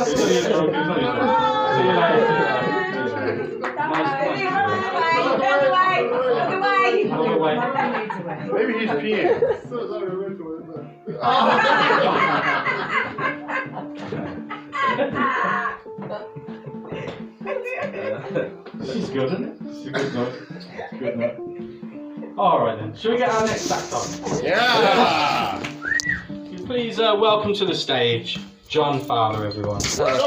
Maybe he's peeing. She's good, isn't it? She's a good note. Good note. Alright then, shall we get our next act on? Yeah! Please welcome to the stage, John Fowler, everyone. Thank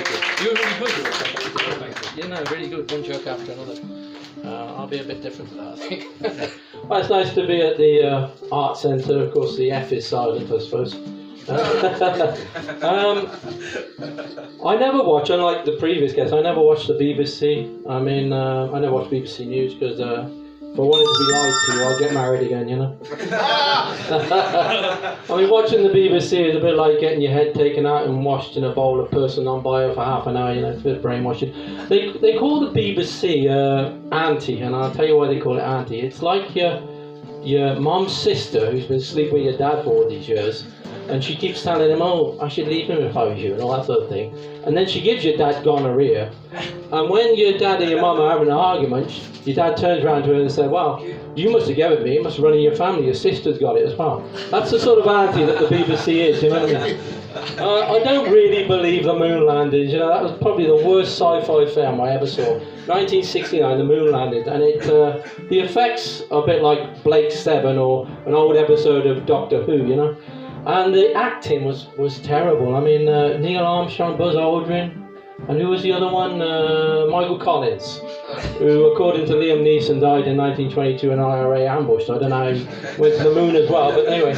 you. You were really good. You know, really good. One joke after another. I'll be a bit different to that, I think. Well, it's nice to be at the art centre. Of course, the F is silent, I suppose. I never watch, unlike the previous guest, I never watched the BBC. I mean, I never watched BBC News because if I wanted to be lied to, I'd get married again, you know. I mean, watching the BBC is a bit like getting your head taken out and washed in a bowl of person on bio for half an hour, you know, it's a bit of brainwashing. They call the BBC auntie, and I'll tell you why they call it auntie. It's like your mum's sister who's been sleeping with your dad for all these years. And she keeps telling him, oh, I should leave him if I was you, and all that sort of thing. And then she gives your dad gonorrhea. And when your dad and your mum are having an argument, your dad turns around to her and says, well, you must have given it me, it must run in your family, your sister's got it as well. That's the sort of auntie that the BBC is, you know what I mean? I don't really believe the moon landings, you know, that was probably the worst sci-fi film I ever saw. 1969, the moon landed, and the effects are a bit like Blake Seven or an old episode of Doctor Who, you know? And the acting was terrible. I mean, Neil Armstrong, Buzz Aldrin, and who was the other one? Michael Collins, who, according to Liam Neeson, died in 1922 in an IRA ambush. So I don't know how he went to the moon as well, but anyway.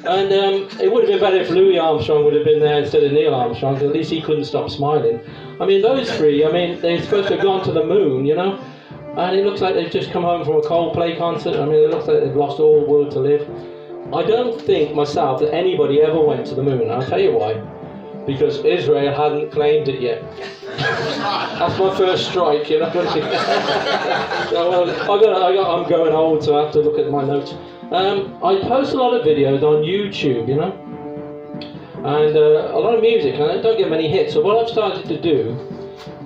And it would have been better if Louis Armstrong would have been there instead of Neil Armstrong, because at least he couldn't stop smiling. I mean, those three, I mean, they're supposed to have gone to the moon, you know? And it looks like they've just come home from a Coldplay concert. I mean, it looks like they've lost all will to live. I don't think myself that anybody ever went to the moon. I'll tell you why. Because Israel hadn't claimed it yet. That's my first strike, you know. So, well, I'm going old, so I have to look at my notes. I post a lot of videos on YouTube, you know, and a lot of music, and I don't get many hits. So what I've started to do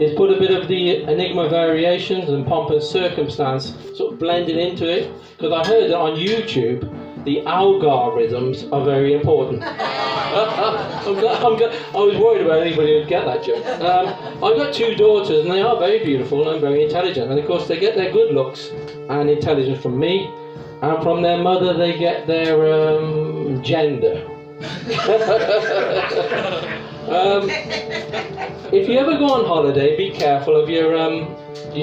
is put a bit of the Enigma variations and pomp and circumstance sort of blended into it, because I heard that on YouTube the algorithms are very important. I was worried about anybody who'd get that joke. I've got two daughters, and they are very beautiful and very intelligent, and of course they get their good looks and intelligence from me, and from their mother they get their gender. If you ever go on holiday, be careful of your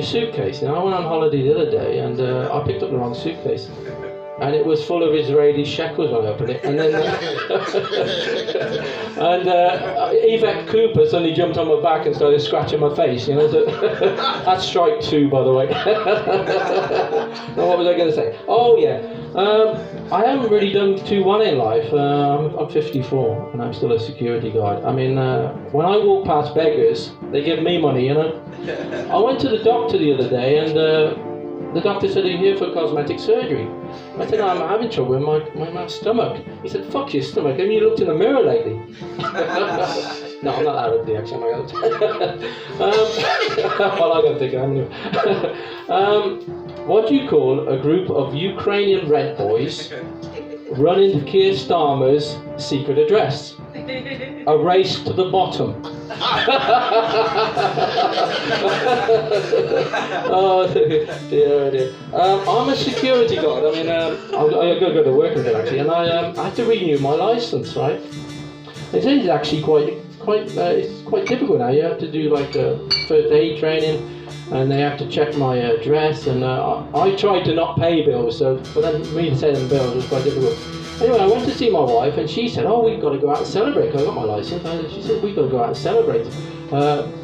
suitcase. Now, I went on holiday the other day, and I picked up the wrong suitcase. And it was full of Israeli shekels when I opened it. And then Yvette Cooper suddenly jumped on my back and started scratching my face. You know, so that's strike two, by the way. Now, what was I going to say? Oh yeah, I haven't really done too well in life. I'm 54 and I'm still a security guard. I mean, when I walk past beggars, they give me money. You know. I went to the doctor the other day and. The doctor said, are you here for cosmetic surgery? I said, I'm having trouble with my stomach. He said, fuck your stomach, have you looked in the mirror lately? No, I'm not that ugly, actually. Well, I don't think I am anyway. What do you call a group of Ukrainian rent boys running to Keir Starmer's secret address? A race to the bottom. Oh dear. I'm a security guard. I mean, I've got to go to work with it actually, and I had to renew my license, right? It is actually it's quite difficult now. You have to do like first aid training, and they have to check my address, and I tried to not pay bills, so for them me to send them bills was quite difficult. Anyway, I went to see my wife, and she said, oh, we've got to go out and celebrate, because I got my license. She said, we've got to go out and celebrate.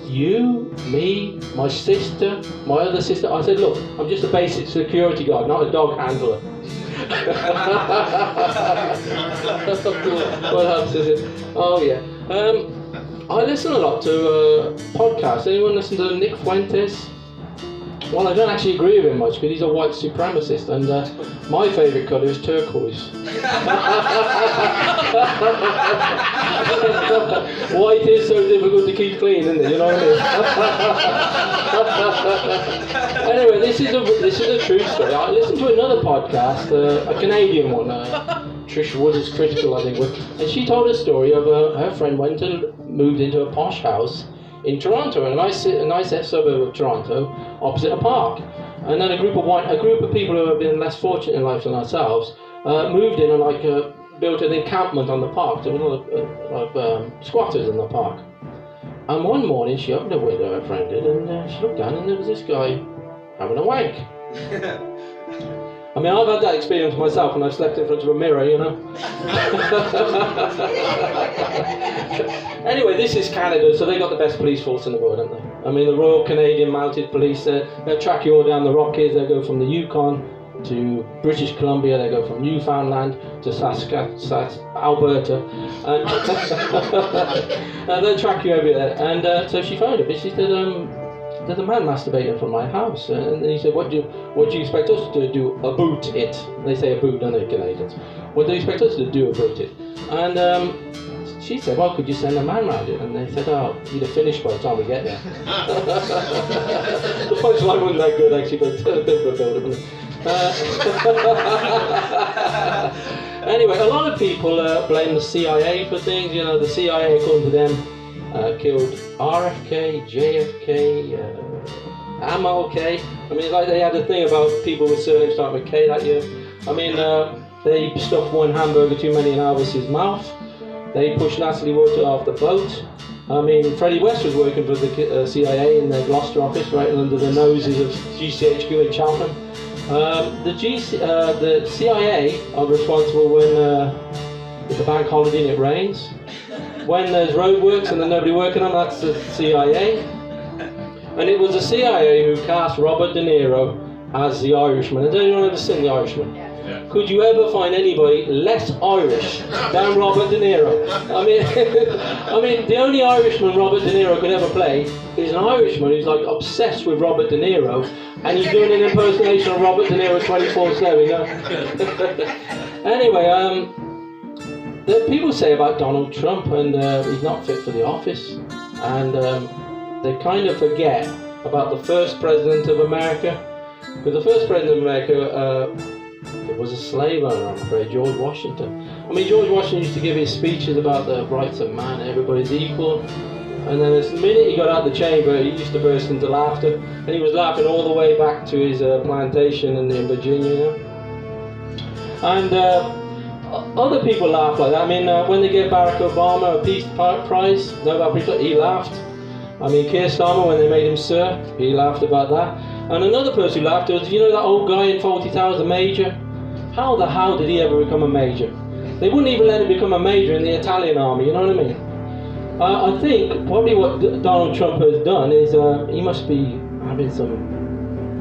You, me, my sister, my other sister. I said, look, I'm just a basic security guard, not a dog handler. What else is it? Oh, yeah. I listen a lot to podcasts. Anyone listen to Nick Fuentes? Well, I don't actually agree with him much because he's a white supremacist, and my favourite colour is turquoise. White is so difficult to keep clean, isn't it? You know what I mean? Anyway, this is a true story. I listened to another podcast, a Canadian one. Trish Wood is critical, I think, and she told a story of her friend moved into a posh house in Toronto, a nice suburb of Toronto, opposite a park. And then a group of people who have been less fortunate in life than ourselves moved in and built an encampment on the park. There were a lot of squatters in the park. And one morning she opened a window, her friend did, and she looked down and there was this guy having a wank. I mean, I've had that experience myself when I've slept in front of a mirror, you know. Anyway, this is Canada, so they got the best police force in the world, haven't they? I mean, the Royal Canadian Mounted Police, they'll track you all down the Rockies. They'll go from the Yukon to British Columbia. They go from Newfoundland to Alberta, and they'll track you everywhere. And so she phoned him, and she said, there's a man masturbating from my house. And he said, what do you expect us to do about it? They say about, don't they, Canadians? What do you expect us to do about it? And she said, well, could you send a man round it? And they said, oh, you'd have finished by the time we get there. The punchline wasn't that good, actually, but a bit of a build-up, wasn't it? Anyway, a lot of people blame the CIA for things. You know, the CIA, according to them, killed RFK, JFK, MLK. I mean, like they had a thing about people with surnames starting with K that year. I mean, they stuffed one hamburger too many in Elvis's mouth. They pushed Natalie Wood off the boat. I mean, Freddie West was working for the CIA in their Gloucester office, right under the noses of GCHQ in Cheltenham. The CIA are responsible when it's a bank holiday and it rains. When there's roadworks and there's nobody working on, that's the CIA. And it was the CIA who cast Robert De Niro as the Irishman. Has anyone ever seen The Irishman? Yeah. Could you ever find anybody less Irish than Robert De Niro? I mean, the only Irishman Robert De Niro could ever play is an Irishman who's like obsessed with Robert De Niro, and he's doing an impersonation of Robert De Niro 24/7. You know? Anyway, the people say about Donald Trump, and he's not fit for the office, and they kind of forget about the first president of America, because the first president of America was a slave owner, I'm afraid, George Washington. I mean, George Washington used to give his speeches about the rights of man, everybody's equal, and then the minute he got out of the chamber, he used to burst into laughter, and he was laughing all the way back to his plantation in Virginia, you know? And other people laugh like that. I mean, when they gave Barack Obama a Peace Prize, Nobel Peace Prize, he laughed. I mean, Keir Starmer, when they made him Sir, he laughed about that. And another person who laughed was, you know that old guy in Fawlty Towers, the Major? How the hell did he ever become a Major? They wouldn't even let him become a Major in the Italian army, you know what I mean? I think probably what Donald Trump has done is he must be having some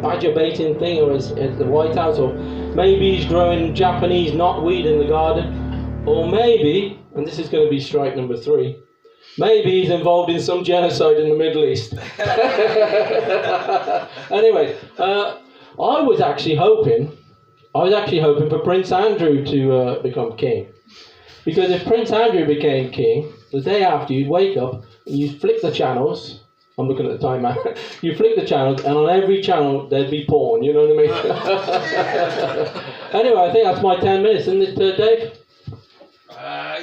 badger baiting thing or at the White House, or maybe he's growing Japanese knotweed in the garden, or maybe, and this is going to be strike number 3, maybe he's involved in some genocide in the Middle East. Anyway, I was actually hoping for Prince Andrew to become king. Because if Prince Andrew became king, the day after you'd wake up and you'd flick the channels. I'm looking at the time now. You flick the channels, and on every channel there'd be porn, you know what I mean? Anyway, I think that's my 10 minutes, isn't it, Dave?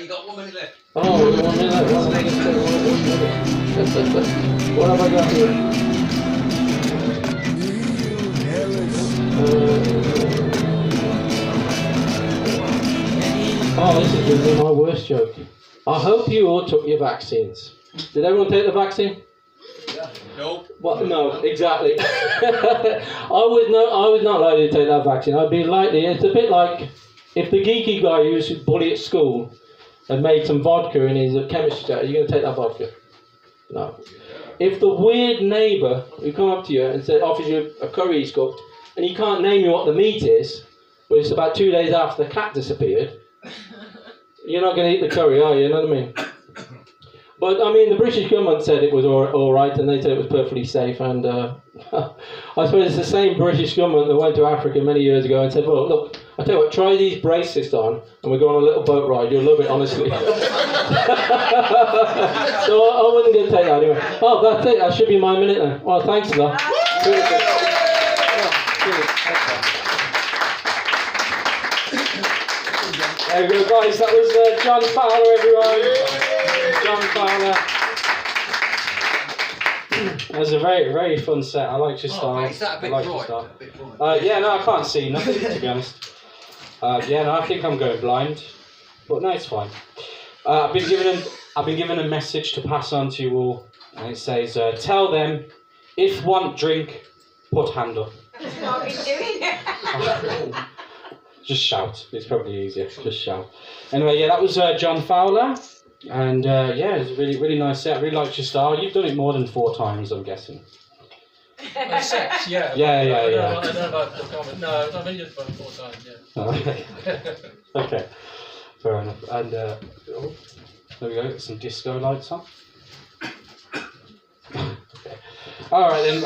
You got 1 minute left. Oh, 1 minute left. What have I got here? This is going to be my worst joke. I hope you all took your vaccines. Did everyone take the vaccine? Nope. Well, no, exactly. I was not likely to take that vaccine. I'd be likely. It's a bit like if the geeky guy who used to bully at school had made some vodka in his chemistry set. Are you going to take that vodka? No. If the weird neighbour who come up to you and offers you a curry he's cooked, and he can't name you what the meat is, but it's about 2 days after the cat disappeared, you're not going to eat the curry, are you? You know what I mean? But I mean, the British government said it was all right, and they said it was perfectly safe. And I suppose it's the same British government that went to Africa many years ago and said, "Well, look, I tell you what, try these bracelets on, and we go on a little boat ride. You'll love it, honestly." So I wasn't going to take that anyway. Oh, that's it. That should be my minute then. Well, thanks for that. There we go, guys. That was John Fowler, everyone. John Fowler. That was a very, very fun set. I liked your style. Is that a bit I liked your bright? style. Yeah, no, I can't see nothing, to be honest. Yeah, no, I think I'm going blind, but no, it's fine. I've been given a message to pass on to you all, and it says, "Tell them, if want drink, put hand up." That's what I've been doing. Just shout. It's probably easier. Just shout. Anyway, yeah, that was John Fowler, and yeah, it was a really, really nice set. I really liked your style. You've done it more than 4 times, I'm guessing. Sex, yeah. Yeah. I don't know about the comment. No, I've only just about 4 times, yeah. Oh, okay. Okay. Fair enough. And oh, there we go. Got some disco lights on. Okay. All right then.